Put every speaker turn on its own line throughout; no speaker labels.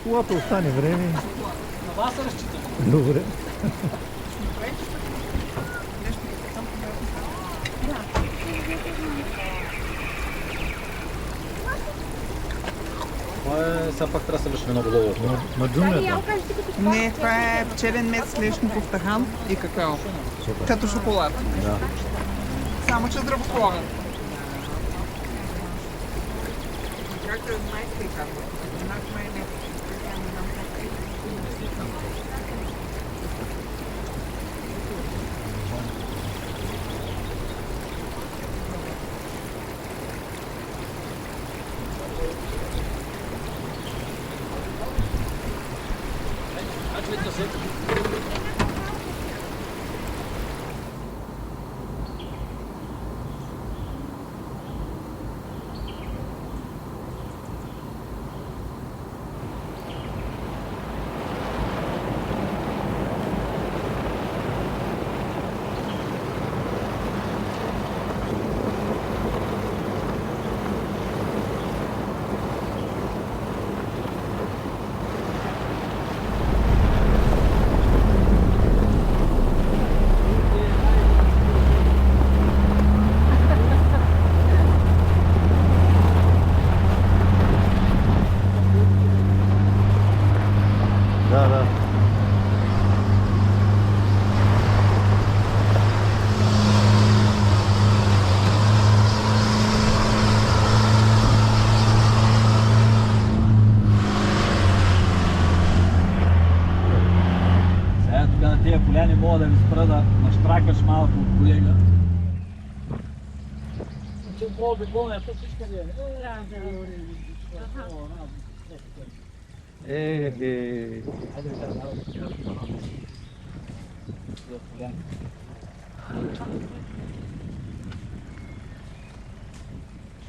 колата остане време.
На вас разчитам.
Добре.
Това е, сега пак трябва да се върши много долу.
На джунглята.
Не, това е пчелен мед с лешников тахан и какао. Като шоколад.
Да.
Само че здравословен. Както е майска и казва.
Да, да.
Сега тук на тия поляни мога да ви спра да наштракаш малко от колега. Че мога да гоня, то всичко ли е? Хайде ви трябва да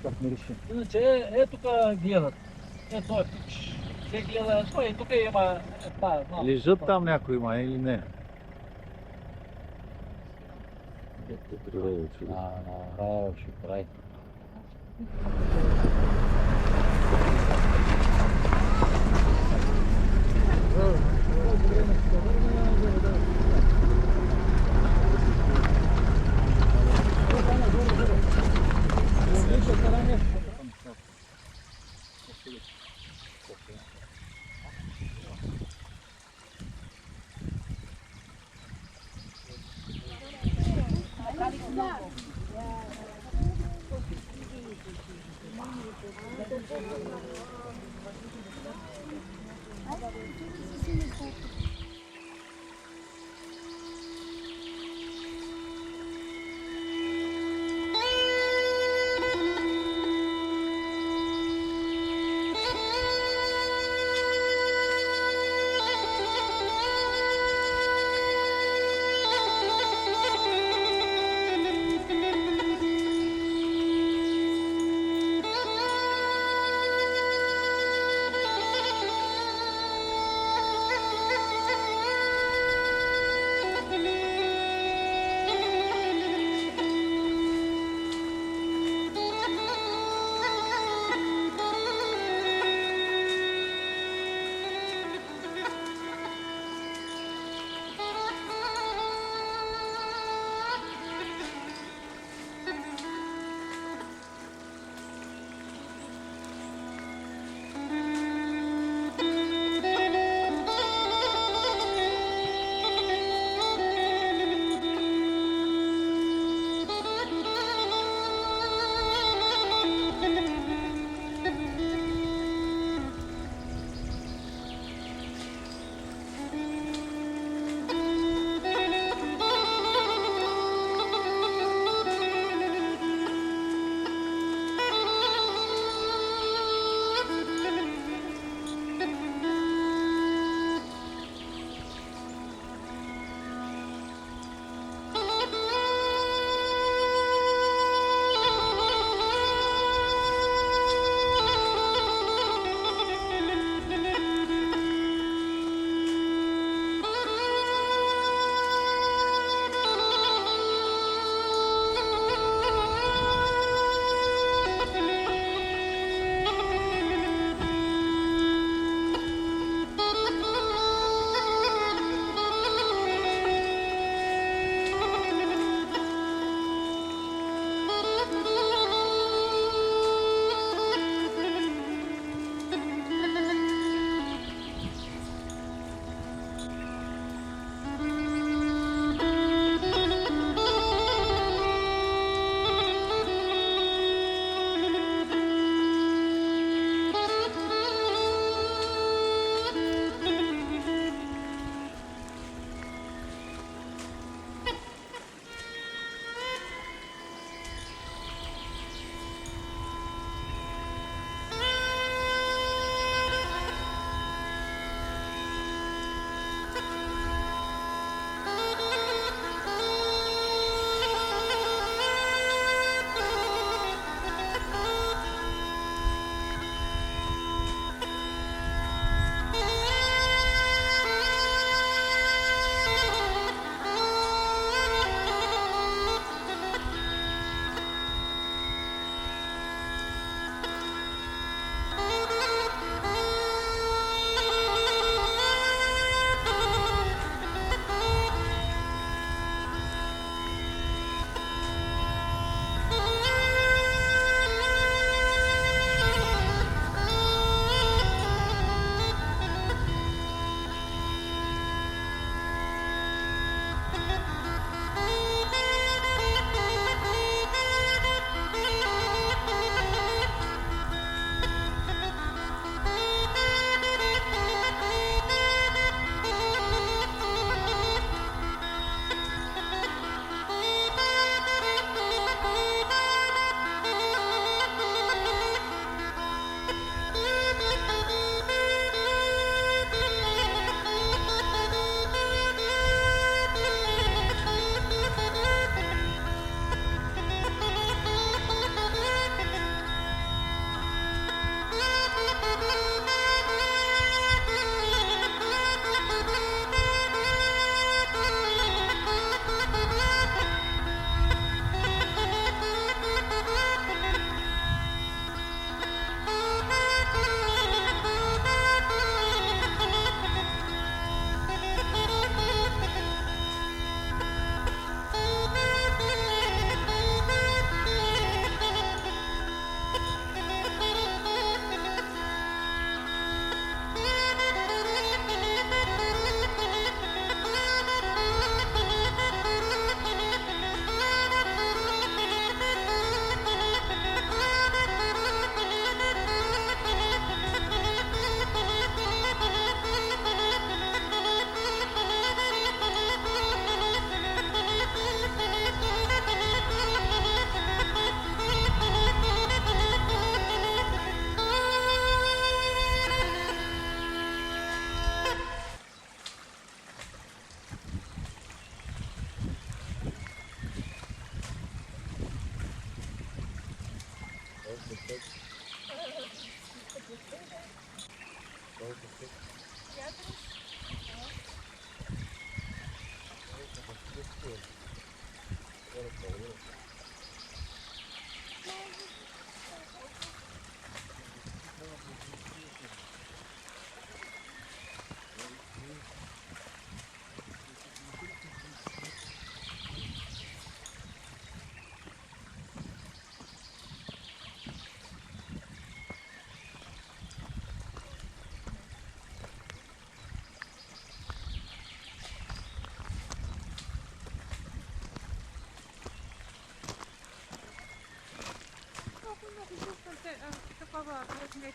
как мирише. Иначе тук гледат. Той пич. Се гледа, той тук има
Лежат там някои май или не?
Ще прави.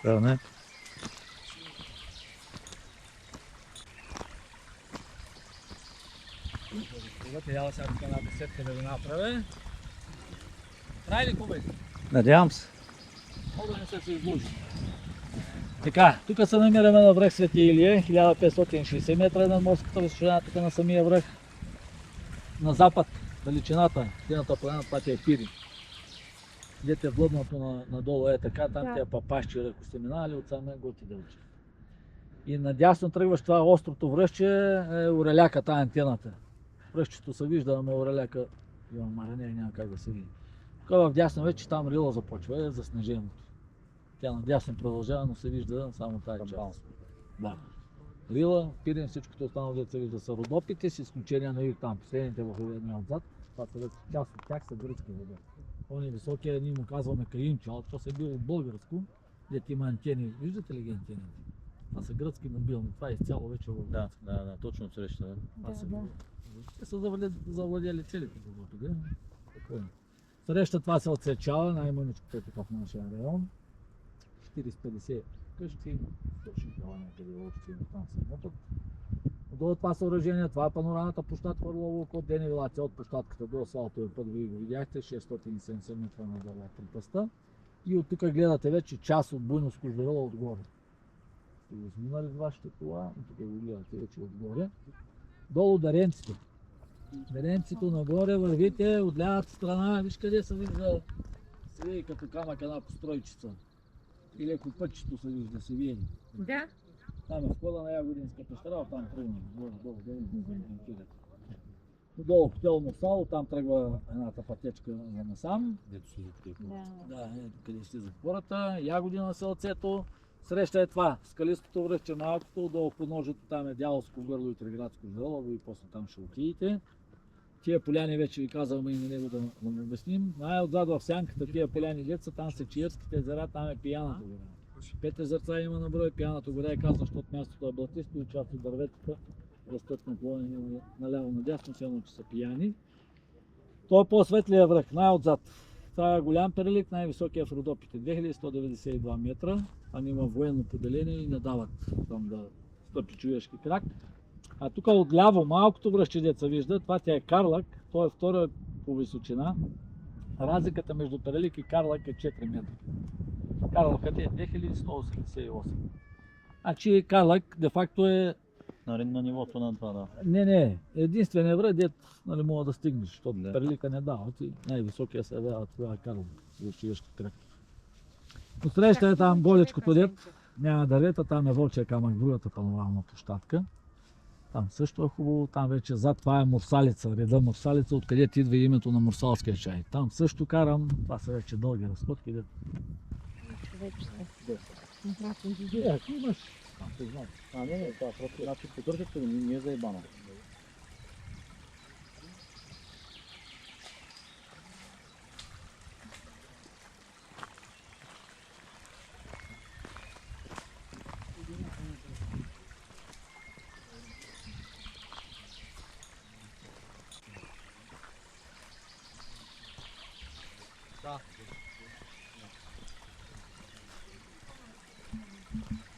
Да, не?
Когато я сега тук една десетка да ви направя. Трай ли кубе?
Надявам се.
Мога да не се изложи. Така, тук се намираме на връх Свети Илия, 1560 метра над морската височина, тук на самия връх. На запад, далечината, тината планина, това ти е Пирин. Дете влъбнато надолу е така, там тия папащи, ако сте минали, отсам е готи дълче. И надясно тръгваш това острото връще, е Ореляка, тая антената. Връщето се вижда, ама Ореляка има марене, няма как да се види. Тук вдясно вече там рила започва, е заснеженото. Тя надясно продължава, но се вижда само тази част. Да. Рила, Пирин, всичкото останало дето се вижда са Родопите, с изключение на юг там, последните върхове отзад. Това са вече част от тях са гръцки вода. Он е високия, ние му казваме Каимчо, то се било българско, дето има антени. Виждате ли ги антените? Това са гръцки мобилни, това е изцяло вече в
Да, точно среща.
те са завладели целите тогава. Среща това се отсечава, най-мъничкото е така в нашия район. 40-50 къщи, 100 дела някъде още там се мотат. Отдолу това съоръжение, това е панорамната площадка Орлово око, денивелация от площадката до асфалтовия път, вие го видяхте, 670 метра надолу припъста. И от тук гледате вече част от буйно скождерила отгоре. Сте го изминали с вашата кола, и тук го гледате вече отгоре. Долу даренците. Даренцето нагоре вървите от лявата страна, виж къде се вижда, се види като камък една постройчица. Или ако пътчето се вижда, се види.
Да.
Там е входа на Ягодинска пещера, там тръгваме. Долу, долу в Телно сало, там тръгва едната пътечка за насам.
Дето се закрепва.
Да, ето къде слизат хората. Ягодина селцето. Среща е това, скалистото връще малкото, долу подножието там е Дяволско гърло и Триградско жълово и после там ще отидете. Тия поляни вече ви казваме и на него да му обясним. Най-отзад в сянката тия поляни деца, там са Чиерските езера, там е Пияната гора. 5 езерца има на брой, Пияната гора е казва, защото мястото е блатисто и част от дърветата растат наклонени наляво надясно, все че са пияни. Той е по-светлия връх, най-отзад. Това е голям перелик, най-високия в Родопите, 2192 метра. Там има военно поделение и не дават там да стъпи човешки крак. А тук отляво малкото връще деца вижда, това тя е Карлак, той е втора по височина. Разликата между Перелик и Карлак е 4 метра. Карлакът е 2188. Значи Карлак де-факто е...
На нивото на това, да.
Не, единственият връх, дет нали, мога да стигнеш, защото Перелика не дава. Най-високия се явява това Карлак, за човешки крак. Отсреща е там голечкото дет. Няма дървета, там е Вълчия камък, другата панорамна площадка. Там също е хубаво, там вече зад това е Мурсалица, реда Мурсалица, откъдето идва името на мурсалския чай. Там също карам, това са вече дълги разходки.
Ако имаш... не, това просто значи поддържате, не е заебано.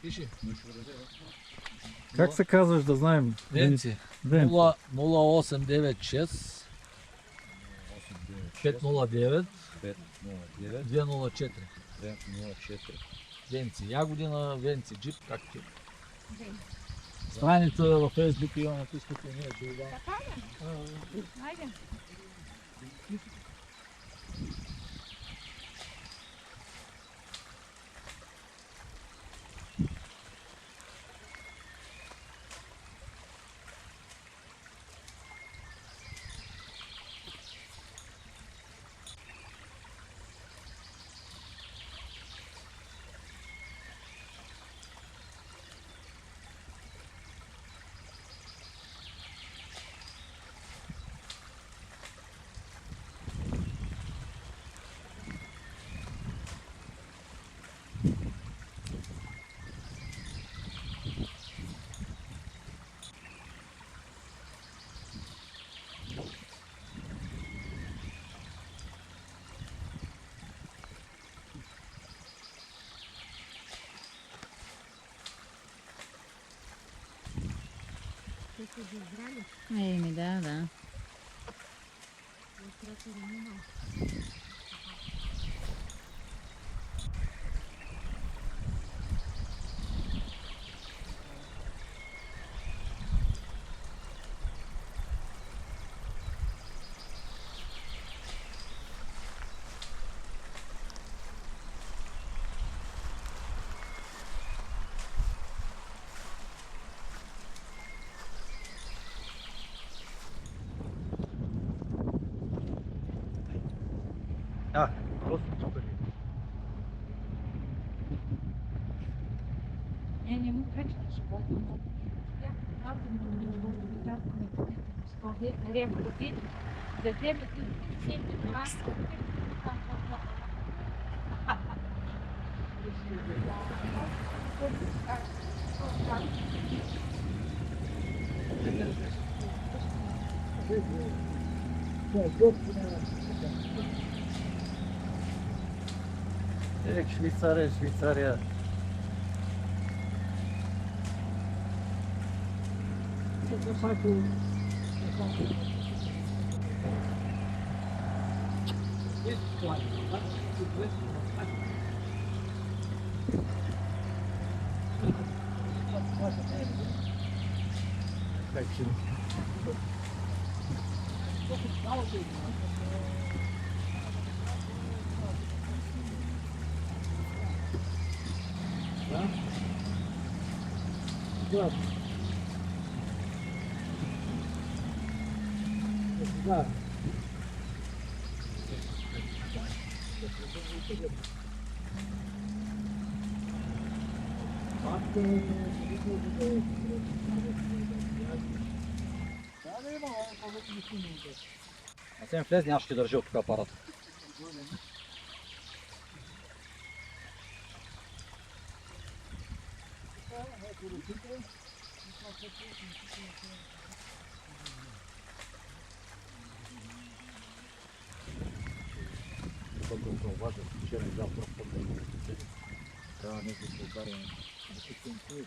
Пиши.
Как се казваш да знаем?
Венци.
Венци.
0896 509
509
204.
204.
Венци. Ягодина, Венци, джип, както. Страница във Фейсбук има, ако искате ние че да.
Айде.
Да.
Просто супер.
Не му пречи да живота. Да вземе това.
Швейцария, Швейцария.
Да.
А сега влез, аз ще държа от тук апарат. Вчера взял просто трябва да се ударим. Да се конкурира.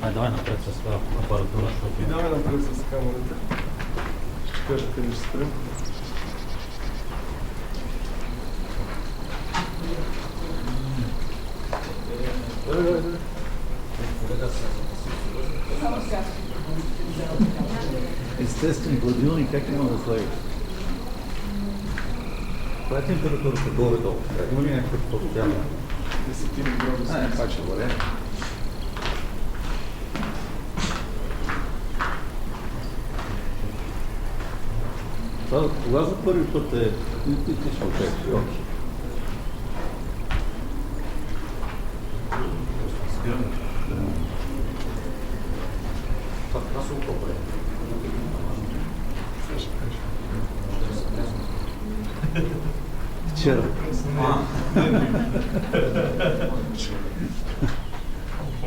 Айде, давай напред с апаратура, защото...
Давай напред с камерата. Ще кажа къде ще спрем.
Естествен гладилник, как има да слагаш? Каква е температурата горе-долу? Има ли някакъв постоянно?
10 градуса.
Пак ще бъде. Това кога за първи път е... Ти ще очакваш? Това са около. Вчера.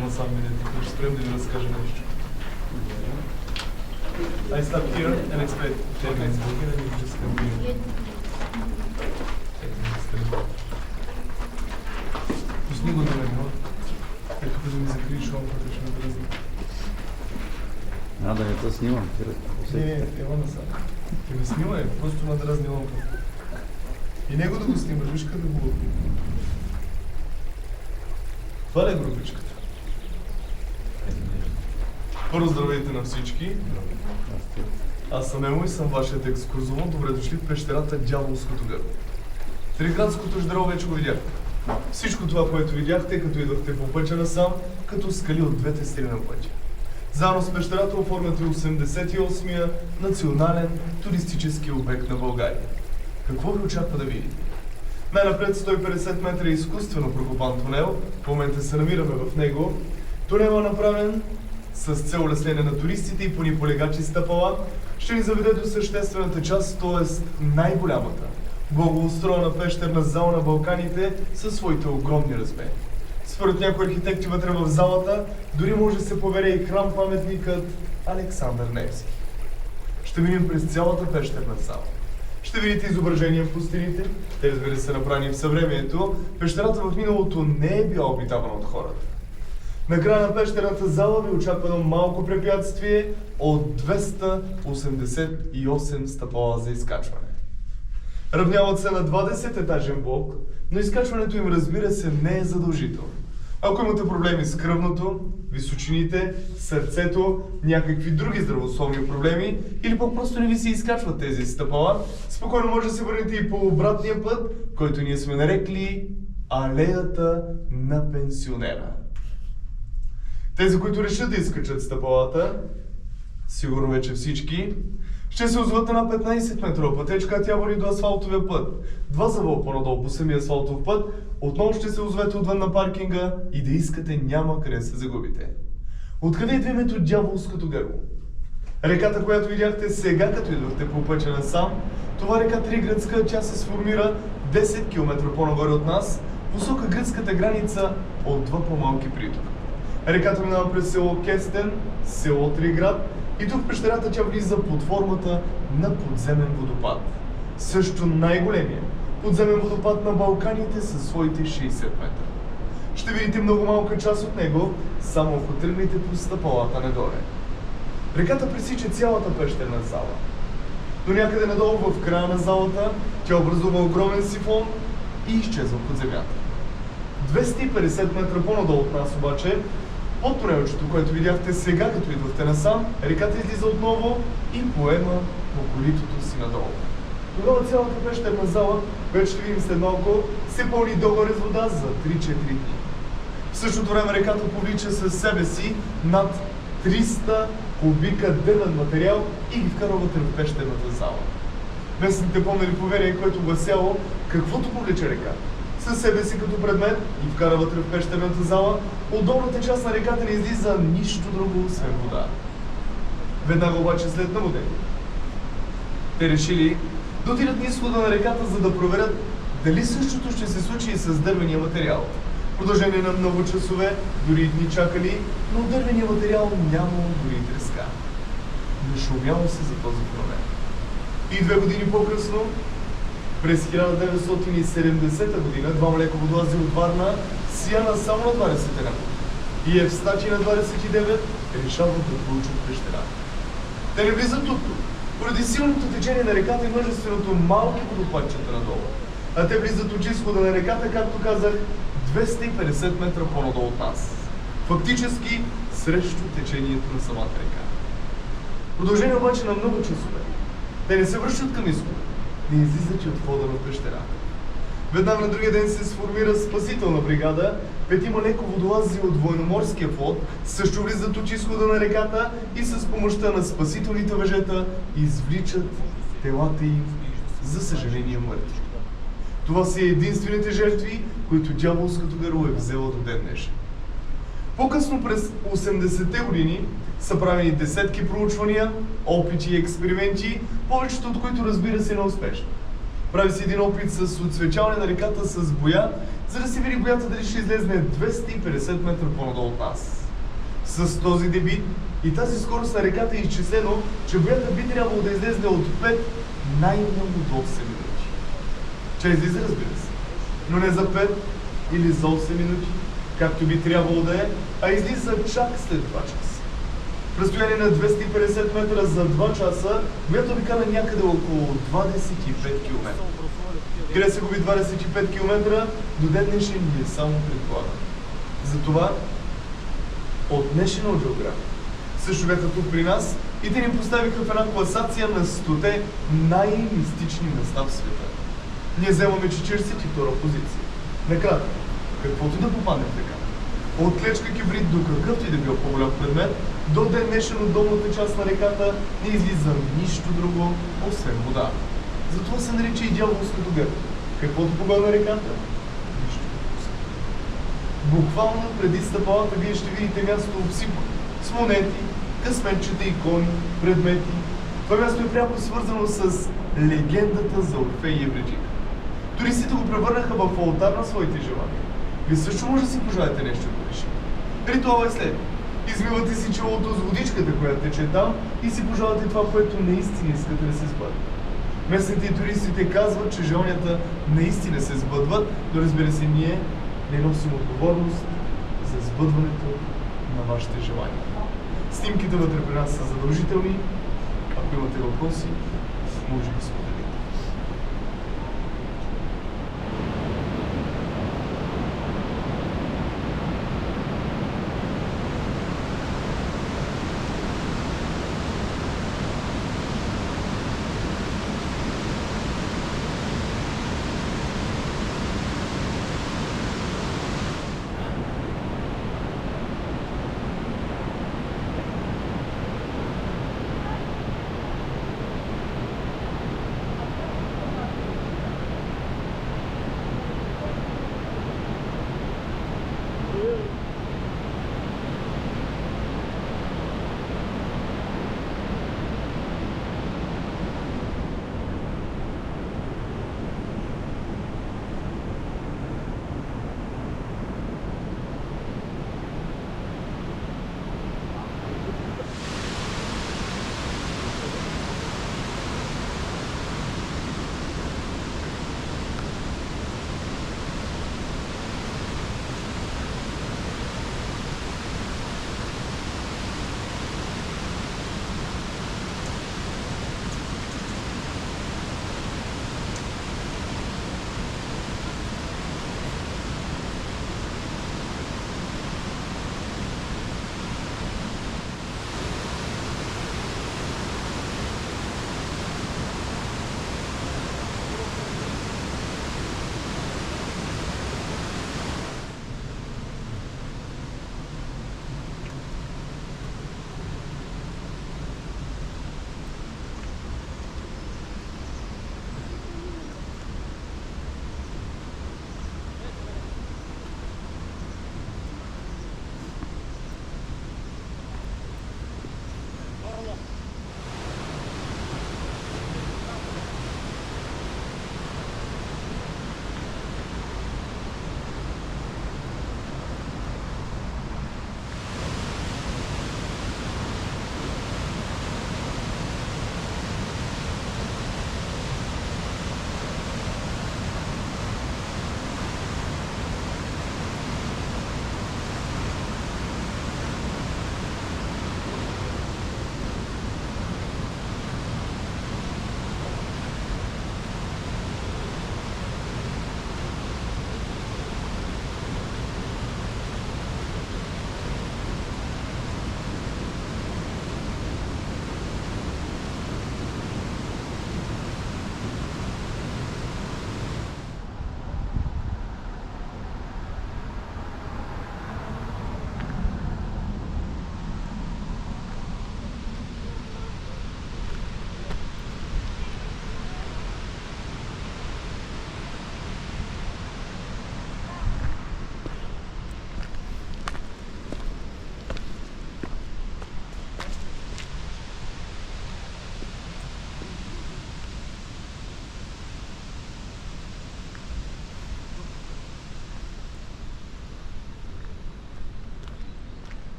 Насам минете, ще спрем да ви разкажа нещо. I stop here and expect 10 minutes walking and you just continue. Пусни го до мен, но? Като да ми закриеш лампата, ще ме дразни.
Да не те снимам.
Не, ела насам. Ти ме снимай, просто ме дразни лампата. И него да го снимаш, виж къде го лъпи. Това ли е групичката? Първо здравейте на всички. Аз съм Емо и съм вашият екскурзовод. Добре дошли в пещерата Дяволското гърло. Триградското ждрево вече го видяхте. Всичко това, което видяхте, като идвахте по пътя насам, като скали от двете страни на пътя. Заедно с пещерата оформяте 88-я национален туристически обект на България. Какво ви очаква да видите? Най-напред 150 метра изкуствено прокопан тунел. В момента се намираме в него. Тунел е направен с цел улеснение на туристите и по полегачи стъпала. Ще ни заведе до съществената част, т.е. най-голямата благоустроена пещерна зала на Балканите със своите огромни размери. Според някои архитекти вътре в залата дори може да се повере и храм-паметникът Александър Невски. Ще минем през цялата пещерна зала. Ще видите изображения по стените. Те, разбира се, направени в съвремието. Пещерата в миналото не е била обитавана от хората. Накрая на пещерната зала ви очаква едно малко препятствие от 288 стъпала за изкачване. Равняват се на 20-етажен блок, но изкачването им, разбира се, не е задължително. Ако имате проблеми с кръвното, височините, сърцето, някакви други здравословни проблеми или пък просто не ви се изкачват тези стъпала, спокойно може да се върнете и по обратния път, който ние сме нарекли алеята на пенсионера. Тези, които решат да изкачат стъпалата, сигурно вече всички, ще се озоват на 15 метрова пътечка, тя води до асфалтовия път. 2 завола по-надолу по самия асфалтов път, отново ще се озовете отвън на паркинга и да искате няма къде да се загубите. Откъде идва името Дяволското гърло? Реката, която видяхте сега, като идвахте по пътя насам, това река Триградска, тя се сформира 10 км по-нагоре от нас, посока гръцката граница от 2 по-малки притока. Реката минава през село Кестен, село Триград и тук в пещерата тя влиза под формата на подземен водопад. Също най-големия подземен водопад на Балканите със своите 60 метра. Ще видите много малка част от него, само ако тръгнете по стъпалата надоле. Реката пресича цялата пещерна зала. До някъде надолу в края на залата тя образува огромен сифон и изчезва под земята. 250 метра по-надолу от нас обаче, под тунелчето, което видяхте сега, като идвахте насам, реката излиза отново и поема по коритото си надолу. Тогава цялата пещерна зала, която ще видим след малко, се пълни догоре с вода за 3-4 дни. В същото време реката повлича със себе си над 300 кубика дървен материал и ги вкарва вътре в пещерната зала. Местните помнили поверие, което гласяло, каквото повлича река със себе си като предмет и вкара вътре в пещерната зала, от долната част на реката не излиза нищо друго, освен вода. Веднага обаче след наводнение те решили да отидат на изхода на реката, за да проверят дали същото ще се случи и с дървения материал. В продължение на много часове, дори дни чакали, но дървения материал нямало дори и треска. Нашумяло се за този проблем. И 2 години по-късно, през 1970 година, два млеководолази от Варна сияна само на 20 на. и Евстачи на 29 решават да проучат пещерата. Те не влизат тук, поради силното течение на реката и мъжественото малки водопадчета надолу. А те влизат от изхода на реката, както казах, 250 метра по-надолу от нас. Фактически срещу течението на самата река. Продължение обаче на много часове. Те не се връщат към изхода, не излизат и от входа на пещерата. Веднага на другия ден се сформира спасителна бригада, 5 леко водолази от военноморския флот също влизат от изхода на реката и с помощта на спасителните въжета извличат телата им, за съжаление, мъртви. Това са единствените жертви, които дяволското гърло е взела до ден днешен. По-късно през 80-те години са правени десетки проучвания, опити и експерименти, повечето от които, разбира се, неуспешни. Прави се един опит с отсвечаване на реката с боя, за да се види боята дали ще излезне 250 метра по-надолу от нас. С този дебит и тази скорост на реката е изчислено, че боята би трябвало да излезне от 5 най-много до 8 минути. Че излиза, разбира се, но не за 5 или за 8 минути, както би трябвало да е, а излиза чак след 2 часа. В разстояние на 250 метра за 2 часа, боята обикаля някъде около 25 км. Къде се губи 25 км, до ден днешен ни е само предполаган. Затова от National Geographic също бяха тук при нас и те ни поставиха в една класация на 100-те най-мистични места в света. Ние вземаме 42-а позиция. Накратко, каквото да попадне в реката. От клечка кибрид до какъвто и да бил по-голям предмет, до ден днешен от долната част на реката не излиза нищо друго, освен вода. Затова се нарича и дяволското гърло. Каквото погълна реката? Нищо. Буквално преди стъпалата вие ще видите място обсипано с монети, късметчета, икони, предмети. Това място е пряко свързано с легендата за Орфей и Евредика. Туристите го превърнаха в олтар на своите желания. Вие също може да си пожелаете нещо да решите. Ритуалът е след. Измивате си челото с водичката, която тече там и си пожелате това, което наистина искате да се сбъдне. Местните и туристите казват, че желанията наистина се сбъдват, но разбира се, ние не носим отговорност за сбъдването на вашите желания. Снимките вътре при нас са задължителни. Ако имате въпроси, може да споделите.